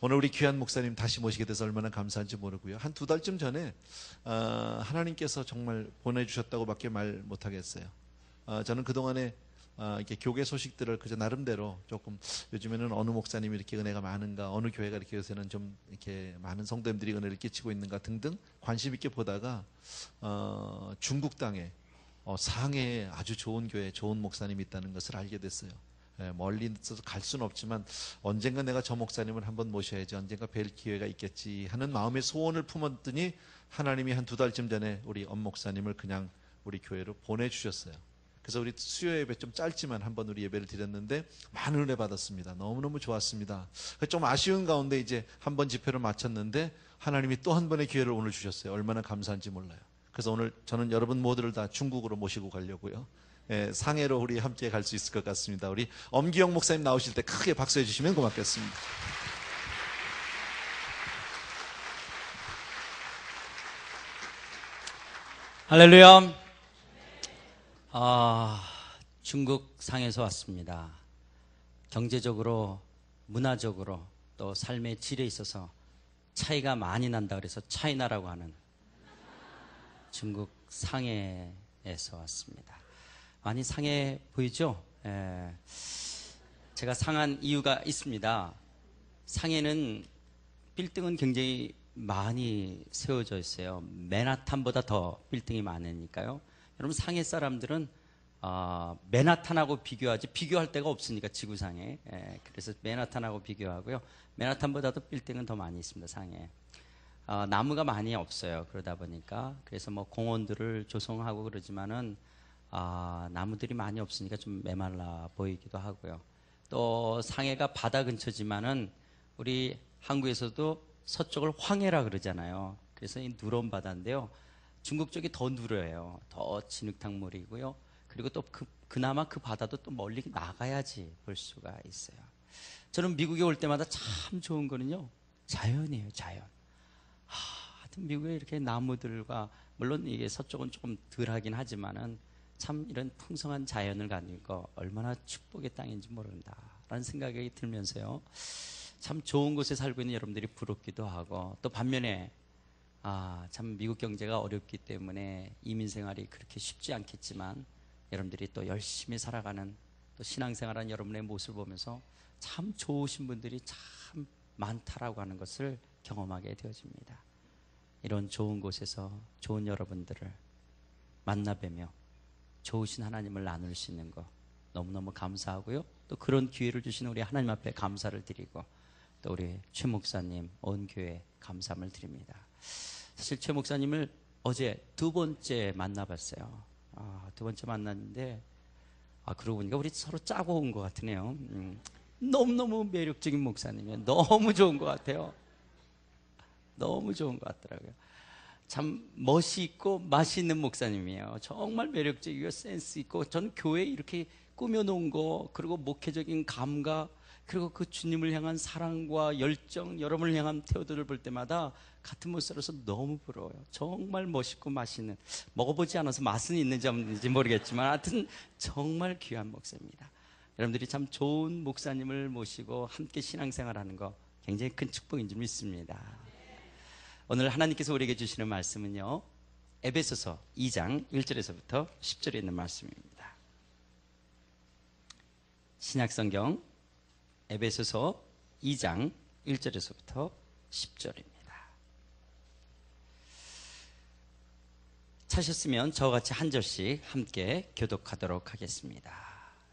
오늘 우리 귀한 목사님 다시 모시게 돼서 얼마나 감사한지 모르고요. 한 2달쯤 전에 하나님께서 정말 보내주셨다고밖에 말 못하겠어요. 저는 그동안에 이렇게 교계 소식들을 그저 나름대로 조금, 요즘에는 어느 목사님이 이렇게 은혜가 많은가, 어느 교회가 이렇게 요새는 좀 이렇게 많은 성도님들이 은혜를 끼치고 있는가 등등 관심 있게 보다가 중국 땅에 상해에 아주 좋은 교회, 좋은 목사님이 있다는 것을 알게 됐어요. 멀리 있어서 갈 수는 없지만 언젠가 내가 저 목사님을 한번 모셔야지, 언젠가 뵐 기회가 있겠지 하는 마음의 소원을 품었더니 하나님이 한 2달쯤 전에 우리 엄 목사님을 그냥 우리 교회로 보내주셨어요. 그래서 우리 수요 예배 좀 짧지만 한번 우리 예배를 드렸는데 많은 은혜 받았습니다. 너무너무 좋았습니다. 좀 아쉬운 가운데 이제 한번 집회를 마쳤는데 하나님이 또 한 번의 기회를 오늘 주셨어요. 얼마나 감사한지 몰라요. 그래서 오늘 저는 여러분 모두를 다 중국으로 모시고 가려고요. 상해로 우리 함께 갈 수 있을 것 같습니다. 우리 엄기영 목사님 나오실 때 크게 박수해 주시면 고맙겠습니다. 할렐루야. 중국 상해에서 왔습니다. 경제적으로, 문화적으로, 또 삶의 질에 있어서 차이가 많이 난다 그래서 차이나라고 하는 중국 상해에서 왔습니다. 많이 상해 보이죠? 제가 상한 이유가 있습니다. 상해는 빌딩은 굉장히 많이 세워져 있어요. 맨하탄보다 더 빌딩이 많으니까요. 여러분, 상해 사람들은 맨하탄하고 비교하지, 비교할 데가 없으니까 지구상에. 그래서 맨하탄하고 비교하고요. 맨하탄보다도 빌딩은 더 많이 있습니다. 상해. 나무가 많이 없어요. 그러다 보니까. 그래서 뭐 공원들을 조성하고 그러지만은 나무들이 많이 없으니까 좀 메말라 보이기도 하고요. 또 상해가 바다 근처지만은 우리 한국에서도 서쪽을 황해라 그러잖아요. 그래서 이 누런 바다인데요. 중국 쪽이 더 누려요. 더 진흙탕물이고요. 그리고 또 그나마 그 바다도 또 멀리 나가야지 볼 수가 있어요. 저는 미국에 올 때마다 참 좋은 거는요, 자연이에요. 자연. 하여튼 미국에 이렇게 나무들과, 물론 이게 서쪽은 조금 덜하긴 하지만은 참 이런 풍성한 자연을 가지고 얼마나 축복의 땅인지 모른다라는 생각이 들면서요, 참 좋은 곳에 살고 있는 여러분들이 부럽기도 하고, 또 반면에 참 미국 경제가 어렵기 때문에 이민 생활이 그렇게 쉽지 않겠지만 여러분들이 또 열심히 살아가는, 또 신앙생활하는 여러분의 모습을 보면서 참 좋으신 분들이 참 많다라고 하는 것을 경험하게 되어집니다. 이런 좋은 곳에서 좋은 여러분들을 만나 뵈며 좋으신 하나님을 나눌 수 있는 거 너무너무 감사하고요. 또 그런 기회를 주신 우리 하나님 앞에 감사를 드리고, 또 우리 최 목사님, 온 교회 감사함을 드립니다. 사실 최 목사님을 어제 2번째 만나봤어요. 2번째 만났는데 그러고 보니까 우리 서로 짜고 온 것 같으네요. 너무너무 매력적인 목사님이에요. 너무 좋은 것 같아요. 너무 좋은 것 같더라고요. 참 멋이 있고 맛이 있는 목사님이에요. 정말 매력적이고 센스 있고, 전 교회 이렇게 꾸며놓은 거, 그리고 목회적인 감각, 그리고 그 주님을 향한 사랑과 열정, 여러분을 향한 태도를 볼 때마다 같은 모습으로서 너무 부러워요. 정말 멋있고 맛있는, 먹어보지 않아서 맛은 있는지 없는지 모르겠지만 하여튼 정말 귀한 목사입니다. 여러분들이 참 좋은 목사님을 모시고 함께 신앙생활하는 거 굉장히 큰 축복인 줄 믿습니다. 오늘 하나님께서 우리에게 주시는 말씀은요, 에베소서 2장 1절에서부터 10절에 있는 말씀입니다. 신약성경 에베소서 2장 1절에서부터 10절입니다. 찾으셨으면 저와 같이 한 절씩 함께 교독하도록 하겠습니다.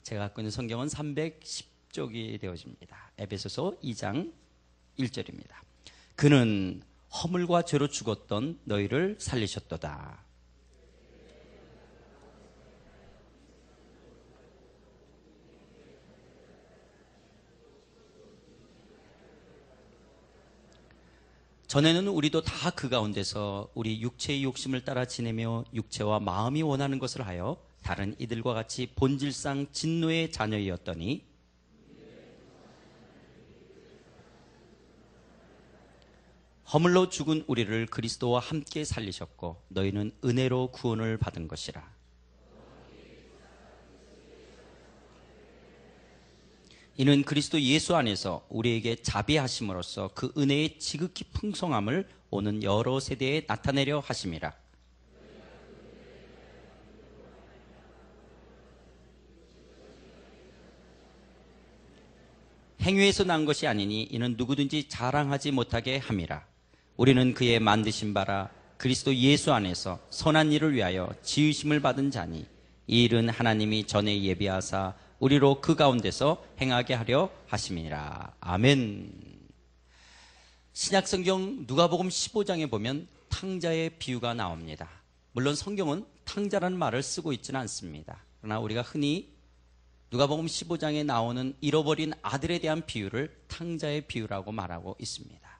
제가 갖고 있는 성경은 310쪽이 되어집니다. 에베소서 2장 1절입니다. 그는 허물과 죄로 죽었던 너희를 살리셨도다. 전에는 우리도 다 그 가운데서 우리 육체의 욕심을 따라 지내며 육체와 마음이 원하는 것을 하여 다른 이들과 같이 본질상 진노의 자녀이었더니 허물로 죽은 우리를 그리스도와 함께 살리셨고 너희는 은혜로 구원을 받은 것이라. 이는 그리스도 예수 안에서 우리에게 자비하심으로써 그 은혜의 지극히 풍성함을 오는 여러 세대에 나타내려 하심이라. 행위에서 난 것이 아니니 이는 누구든지 자랑하지 못하게 함이라. 우리는 그의 만드신 바라 그리스도 예수 안에서 선한 일을 위하여 지으심을 받은 자니 이 일은 하나님이 전에 예비하사 우리로 그 가운데서 행하게 하려 하심이니라. 아멘. 신약성경 누가복음 15장에 보면 탕자의 비유가 나옵니다. 물론 성경은 탕자라는 말을 쓰고 있지는 않습니다. 그러나 우리가 흔히 누가복음 15장에 나오는 잃어버린 아들에 대한 비유를 탕자의 비유라고 말하고 있습니다.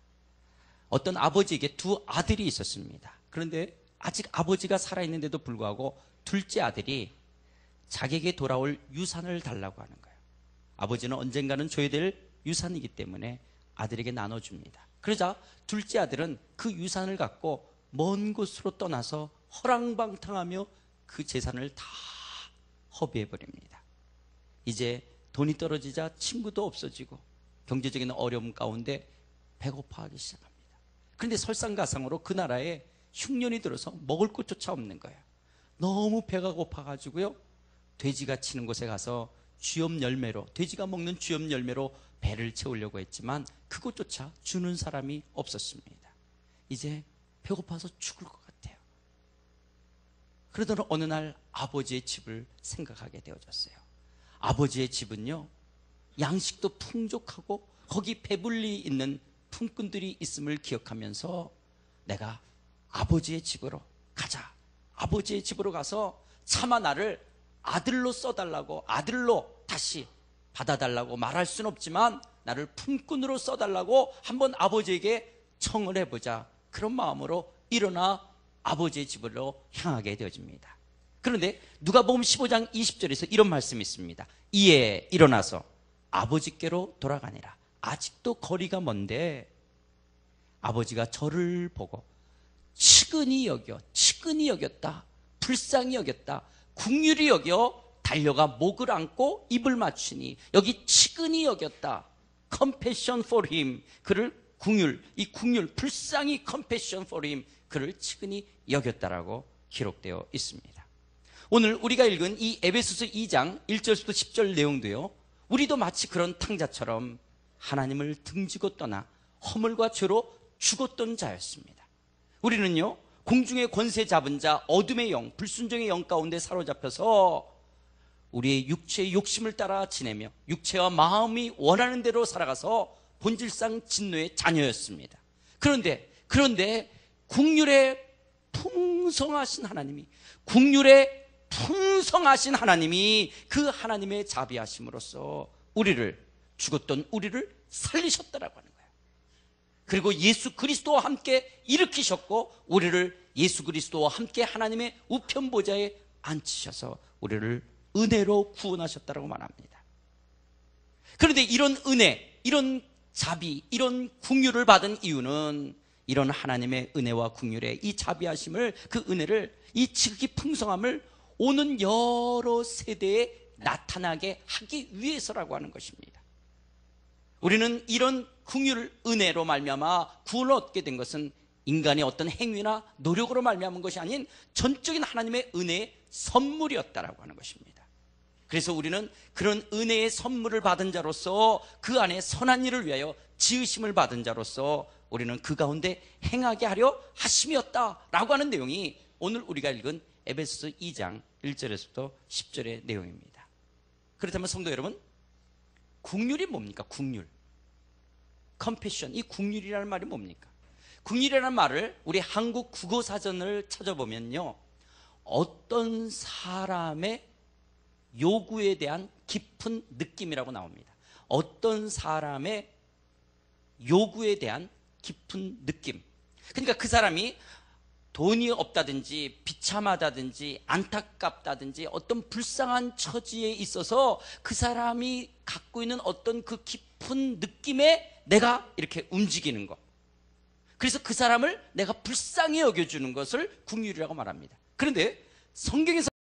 어떤 아버지에게 두 아들이 있었습니다. 그런데 아직 아버지가 살아있는데도 불구하고 둘째 아들이 자기에게 돌아올 유산을 달라고 하는 거예요. 아버지는 언젠가는 줘야 될 유산이기 때문에 아들에게 나눠줍니다. 그러자 둘째 아들은 그 유산을 갖고 먼 곳으로 떠나서 허랑방탕하며 그 재산을 다 허비해버립니다. 이제 돈이 떨어지자 친구도 없어지고 경제적인 어려움 가운데 배고파하기 시작합니다. 그런데 설상가상으로 그 나라에 흉년이 들어서 먹을 것조차 없는 거예요. 너무 배가 고파가지고요, 돼지가 치는 곳에 가서 쥐염 열매로, 돼지가 먹는 쥐염 열매로 배를 채우려고 했지만 그것조차 주는 사람이 없었습니다. 이제 배고파서 죽을 것 같아요. 그러던 어느 날 아버지의 집을 생각하게 되어졌어요. 아버지의 집은요, 양식도 풍족하고 거기 배불리 있는 품꾼들이 있음을 기억하면서 내가 아버지의 집으로 가자. 아버지의 집으로 가서 차마 나를 아들로 써달라고, 아들로 다시 받아달라고 말할 수는 없지만 나를 품꾼으로 써달라고 한번 아버지에게 청을 해보자. 그런 마음으로 일어나 아버지의 집으로 향하게 되어집니다. 그런데 누가복음 15장 20절에서 이런 말씀이 있습니다. 이에 일어나서 아버지께로 돌아가니라. 아직도 거리가 먼데 아버지가 저를 보고 측은히 여겼다, 불쌍히 여겼다, 긍휼히 여겨 달려가 목을 안고 입을 맞추니, 여기 측은히 여겼다, compassion for him, 그를 긍휼, 이 긍휼, 불쌍히 compassion for him, 그를 측은히 여겼다라고 기록되어 있습니다. 오늘 우리가 읽은 이 에베소서 2장 1절부터 10절 내용도요, 우리도 마치 그런 탕자처럼 하나님을 등지고 떠나 허물과 죄로 죽었던 자였습니다. 우리는요, 공중의 권세 잡은 자, 어둠의 영, 불순종의 영 가운데 사로잡혀서 우리의 육체의 욕심을 따라 지내며 육체와 마음이 원하는 대로 살아가서 본질상 진노의 자녀였습니다. 그런데 긍휼의 풍성하신 하나님이, 긍휼의 풍성하신 하나님이 그 하나님의 자비하심으로써 죽었던 우리를 살리셨다라고 하는 거예요. 그리고 예수 그리스도와 함께 일으키셨고 우리를 예수 그리스도와 함께 하나님의 우편 보좌에 앉히셔서 우리를 은혜로 구원하셨다라고 말합니다. 그런데 이런 은혜, 이런 자비, 이런 긍휼을 받은 이유는 이런 하나님의 은혜와 긍휼의 이 자비하심을, 그 은혜를, 이 지극히 풍성함을 오는 여러 세대에 나타나게 하기 위해서라고 하는 것입니다. 우리는 이런 긍휼 은혜로 말미암아 구원을 얻게 된 것은 인간의 어떤 행위나 노력으로 말미암은 것이 아닌 전적인 하나님의 은혜의 선물이었다라고 하는 것입니다. 그래서 우리는 그런 은혜의 선물을 받은 자로서 그 안에 선한 일을 위하여 지으심을 받은 자로서 우리는 그 가운데 행하게 하려 하심이었다라고 하는 내용이 오늘 우리가 읽은 에베소서 2장 1절에서부터 10절의 내용입니다. 그렇다면 성도 여러분, 긍휼이 뭡니까? 긍휼, 컴패션, 이 긍휼이라는 말이 뭡니까? 긍휼이라는 말을 우리 한국 국어사전을 찾아보면요, 어떤 사람의 요구에 대한 깊은 느낌이라고 나옵니다. 어떤 사람의 요구에 대한 깊은 느낌. 그러니까 그 사람이 돈이 없다든지 비참하다든지 안타깝다든지 어떤 불쌍한 처지에 있어서 그 사람이 갖고 있는 어떤 그 깊은 느낌에 내가 이렇게 움직이는 것, 그래서 그 사람을 내가 불쌍히 여겨주는 것을 긍휼이라고 말합니다. 그런데 성경에서